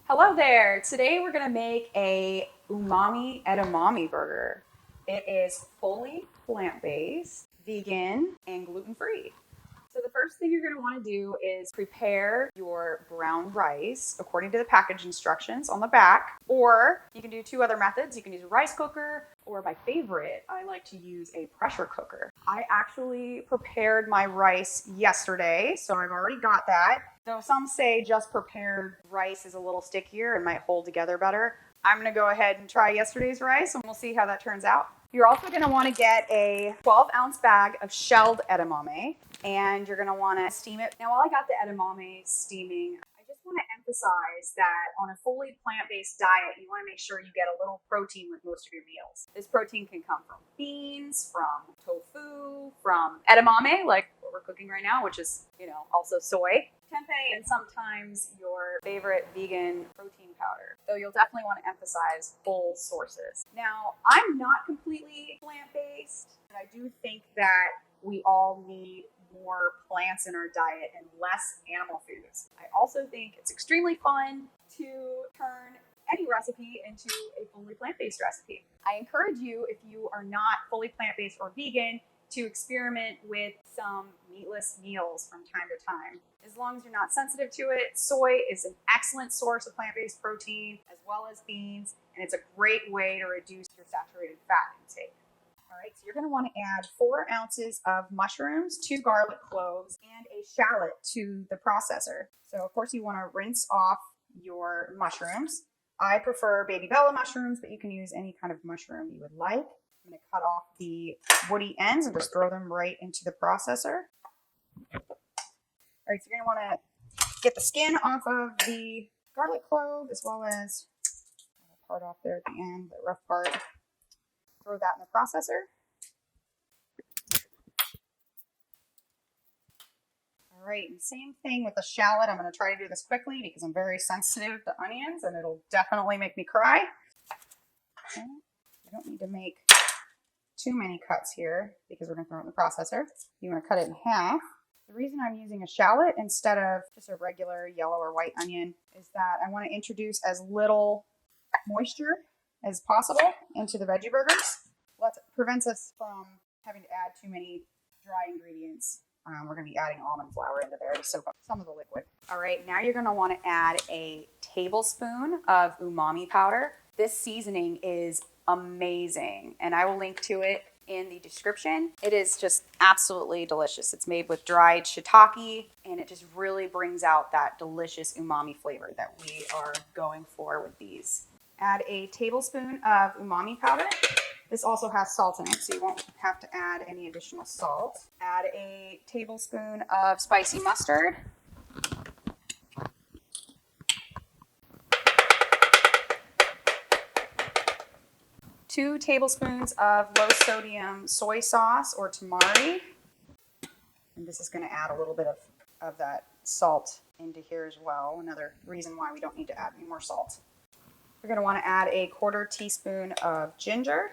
Hello there. Today we're going to make a umami edamame burger. It is fully plant-based, vegan, and gluten-free. So the first thing you're going to want to do is prepare your brown rice according to the package instructions on the back, or you can do two other methods. You can use a rice cooker, or my favorite, I like to use a pressure cooker. I actually prepared my rice yesterday, so I've already got that. Though some say just prepared rice is a little stickier and might hold together better. I'm going to go ahead and try yesterday's rice and we'll see how that turns out. You're also going to want to get a 12-ounce bag of shelled edamame, and you're going to want to steam it. Now, while I got the edamame steaming, I just want to emphasize that on a fully plant-based diet, you want to make sure you get a little protein with most of your meals. This protein can come from beans, from tofu, from edamame, like what we're cooking right now, which is, also soy, tempeh, and sometimes your favorite vegan protein powder. So you'll definitely want to emphasize full sources. Now, I'm not completely plant-based, but I do think that we all need more plants in our diet and less animal foods. I also think it's extremely fun to turn any recipe into a fully plant-based recipe. I encourage you, if you are not fully plant-based or vegan, to experiment with some meatless meals from time to time. As long as you're not sensitive to it, soy is an excellent source of plant-based protein, as well as beans, and it's a great way to reduce your saturated fat intake. All right, so you're going to want to add 4 ounces of mushrooms, 2 garlic cloves, and a shallot to the processor. So, of course, you want to rinse off your mushrooms. I prefer baby bella mushrooms, but you can use any kind of mushroom you would like. I'm going to cut off the woody ends and just throw them right into the processor. All right, so you're going to want to get the skin off of the garlic clove, as well as the part off there at the end, the rough part. Throw that in the processor. All right, and same thing with the shallot. I'm going to try to do this quickly because I'm very sensitive to onions and it'll definitely make me cry. Okay. You don't need to make too many cuts here because we're going to throw it in the processor. You want to cut it in half. The reason I'm using a shallot instead of just a regular yellow or white onion is that I want to introduce as little moisture as possible into the veggie burgers. That prevents us from having to add too many dry ingredients. We're going to be adding almond flour into there to soak up some of the liquid. All right, now you're going to want to add a tablespoon of umami powder. This seasoning is amazing, and I will link to it in the description. It is just absolutely delicious. It's made with dried shiitake, and it just really brings out that delicious umami flavor that we are going for with these. Add a tablespoon of umami powder. This also has salt in it, so you won't have to add any additional salt. Add a tablespoon of spicy mustard. Two tablespoons of low sodium soy sauce or tamari. And this is going to add a little bit of that salt into here as well. Another reason why we don't need to add any more salt. We're going to want to add a 1/4 teaspoon of ginger.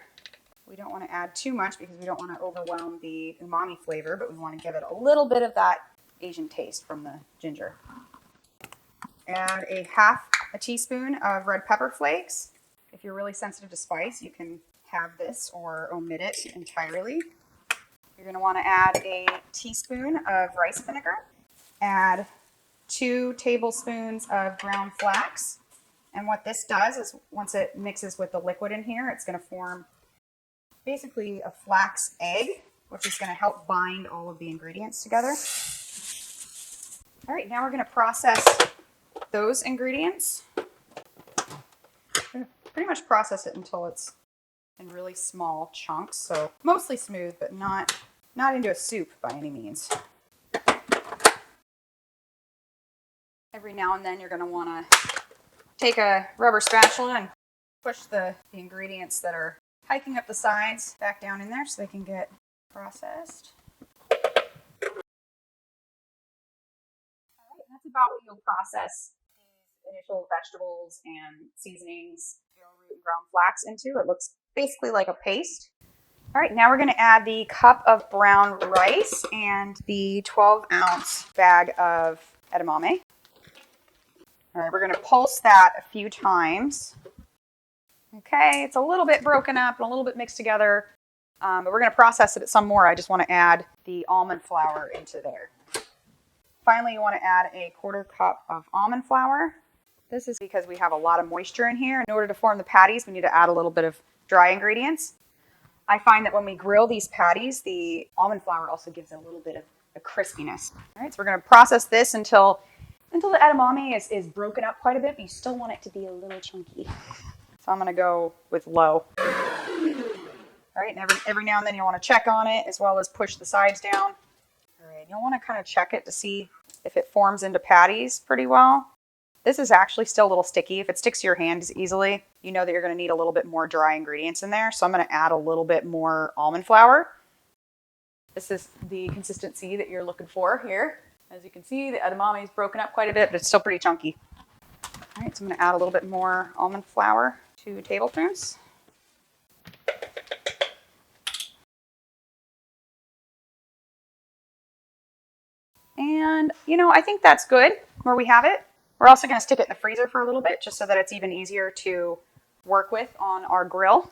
We don't want to add too much because we don't want to overwhelm the umami flavor, but we want to give it a little bit of that Asian taste from the ginger. Add a 1/2 teaspoon of red pepper flakes. If you're really sensitive to spice, you can have this or omit it entirely. You're going to want to add a teaspoon of rice vinegar. Add 2 tablespoons of ground flax. And what this does is once it mixes with the liquid in here, it's going to form basically a flax egg, which is going to help bind all of the ingredients together. All right, now we're going to process those ingredients. Pretty much process it until it's in really small chunks, so mostly smooth, but not into a soup by any means. Every now and then you're going to want to take a rubber spatula and push the ingredients that are hiking up the sides back down in there so they can get processed. All right, that's about what you'll process these initial vegetables and seasonings, arrowroot and ground flax into. It looks basically like a paste. All right, now we're going to add the cup of brown rice and the 12-ounce bag of edamame. All right, we're going to pulse that a few times. Okay, it's a little bit broken up and a little bit mixed together, but we're going to process it some more. I just want to add the almond flour into there. Finally, you want to add a 1/4 cup of almond flour. This is because we have a lot of moisture in here. In order to form the patties, we need to add a little bit of dry ingredients. I find that when we grill these patties, the almond flour also gives it a little bit of a crispiness. All right, so we're going to process this until the edamame is broken up quite a bit, but you still want it to be a little chunky. So I'm going to go with low. All right, and every now and then you want to check on it as well as push the sides down. All right, you'll want to kind of check it to see if it forms into patties pretty well. This is actually still a little sticky. If it sticks to your hands easily, you know that you're going to need a little bit more dry ingredients in there. So I'm going to add a little bit more almond flour. This is the consistency that you're looking for here. As you can see, the edamame is broken up quite a bit, but it's still pretty chunky. All right, so I'm going to add a little bit more almond flour, 2 tablespoons. And, I think that's good where we have it. We're also going to stick it in the freezer for a little bit just so that it's even easier to work with on our grill.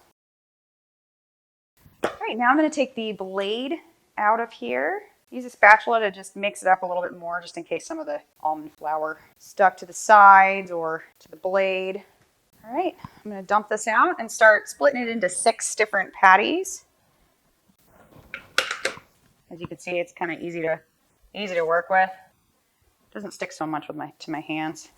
All right, now I'm going to take the blade out of here. Use a spatula to just mix it up a little bit more just in case some of the almond flour stuck to the sides or to the blade. All right, I'm going to dump this out and start splitting it into 6 different patties. As you can see, it's kind of easy to work with. It doesn't stick so much to my hands.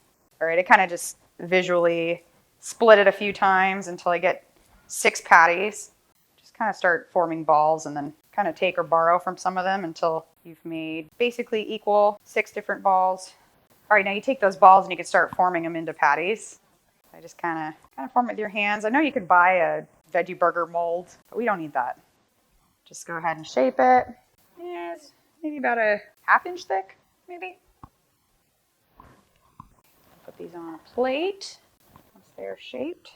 All right, I kind of just visually split it a few times until I get 6 patties. Just kind of start forming balls and then kind of take or borrow from some of them until you've made basically equal 6 different balls. All right, now you take those balls and you can start forming them into patties. I just kind of form it with your hands. I know you could buy a veggie burger mold, but we don't need that. Just go ahead and shape it. Yeah, it's maybe about a 1/2 inch thick, maybe. Put these on a plate once they're shaped.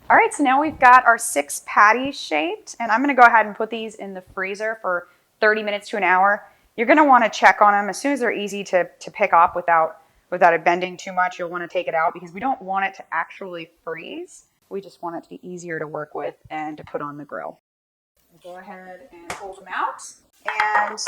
All right, so now we've got our 6 patties shaped, and I'm going to go ahead and put these in the freezer for 30 minutes to an hour. You're going to want to check on them as soon as they're easy to pick up without it bending too much. You'll want to take it out because we don't want it to actually freeze. We just want it to be easier to work with and to put on the grill. We'll go ahead and pull them out. And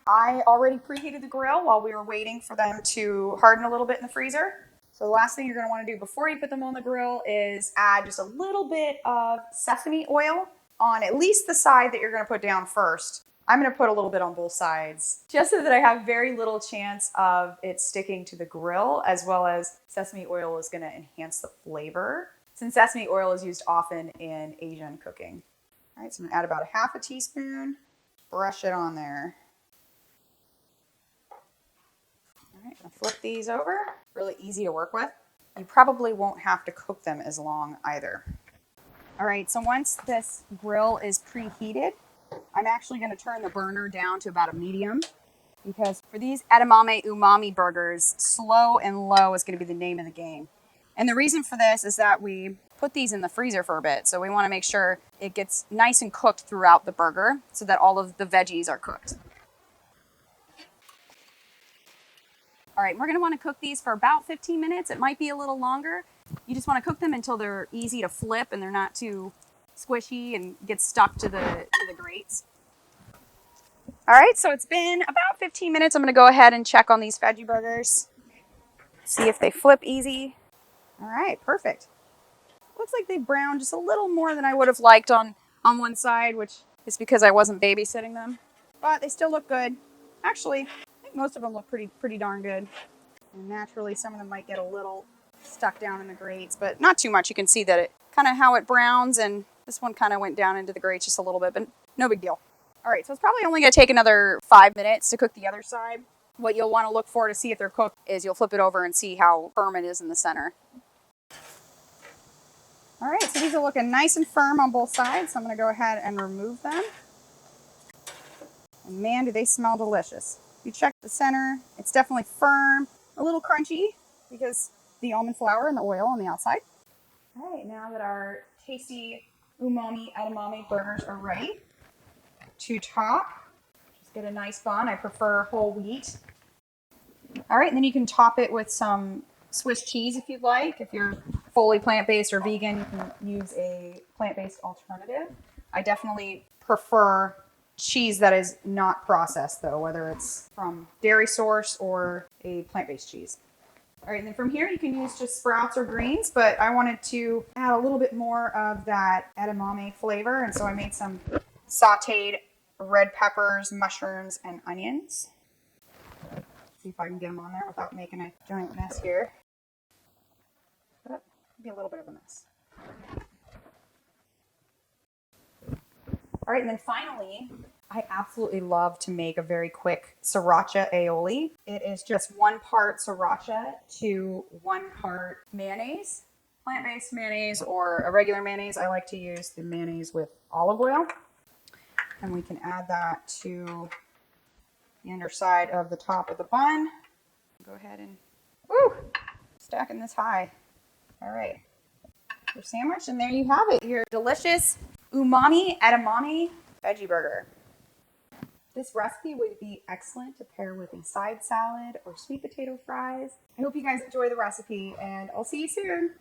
I already preheated the grill while we were waiting for them to harden a little bit in the freezer. So the last thing you're going to want to do before you put them on the grill is add just a little bit of sesame oil on at least the side that you're going to put down first. I'm going to put a little bit on both sides just so that I have very little chance of it sticking to the grill, as well as sesame oil is going to enhance the flavor since sesame oil is used often in Asian cooking. All right, so I'm going to add about a 1/2 teaspoon. Brush it on there. All right, I'm going to flip these over. Really easy to work with. You probably won't have to cook them as long either. All right, so once this grill is preheated, I'm actually going to turn the burner down to about a medium because for these edamame umami burgers, slow and low is going to be the name of the game. And the reason for this is that we put these in the freezer for a bit. So we want to make sure it gets nice and cooked throughout the burger so that all of the veggies are cooked. All right, we're going to want to cook these for about 15 minutes. It might be a little longer. You just want to cook them until they're easy to flip and they're not too squishy and get stuck to the grates. All right, so it's been about 15 minutes. I'm going to go ahead and check on these veggie burgers. See if they flip easy. All right, perfect. Looks like they browned just a little more than I would have liked on one side, which is because I wasn't babysitting them. But they still look good. Actually, I think most of them look pretty darn good. And naturally, some of them might get a little stuck down in the grates, but not too much. You can see that it kind of how it browns, and this one kind of went down into the grates just a little bit, but no big deal. All right, so it's probably only going to take another 5 minutes to cook the other side. What you'll want to look for to see if they're cooked is you'll flip it over and see how firm it is in the center. All right, so these are looking nice and firm on both sides, so I'm going to go ahead and remove them. And man, do they smell delicious. You check the center, it's definitely firm, a little crunchy because the almond flour and the oil on the outside. All right, now that our tasty umami edamame burgers are ready to top, just get a nice bun. I prefer whole wheat. All right, and then you can top it with some Swiss cheese if you'd like. If you're fully plant-based or vegan, you can use a plant-based alternative. I definitely prefer cheese that is not processed though, whether it's from dairy source or a plant-based cheese. All right, and then from here you can use just sprouts or greens, but I wanted to add a little bit more of that edamame flavor, and so I made some sautéed red peppers, mushrooms, and onions. See if I can get them on there without making a giant mess here. But be a little bit of a mess. All right, and then finally, I absolutely love to make a very quick Sriracha Aioli. It is just 1 part Sriracha to 1 part mayonnaise, plant-based mayonnaise or a regular mayonnaise. I like to use the mayonnaise with olive oil. And we can add that to the underside of the top of the bun. Go ahead and, woo, stacking this high. All right, your sandwich, and there you have it, your delicious UMAMI EDAMAME veggie burger. This recipe would be excellent to pair with a side salad or sweet potato fries. I hope you guys enjoy the recipe, and I'll see you soon.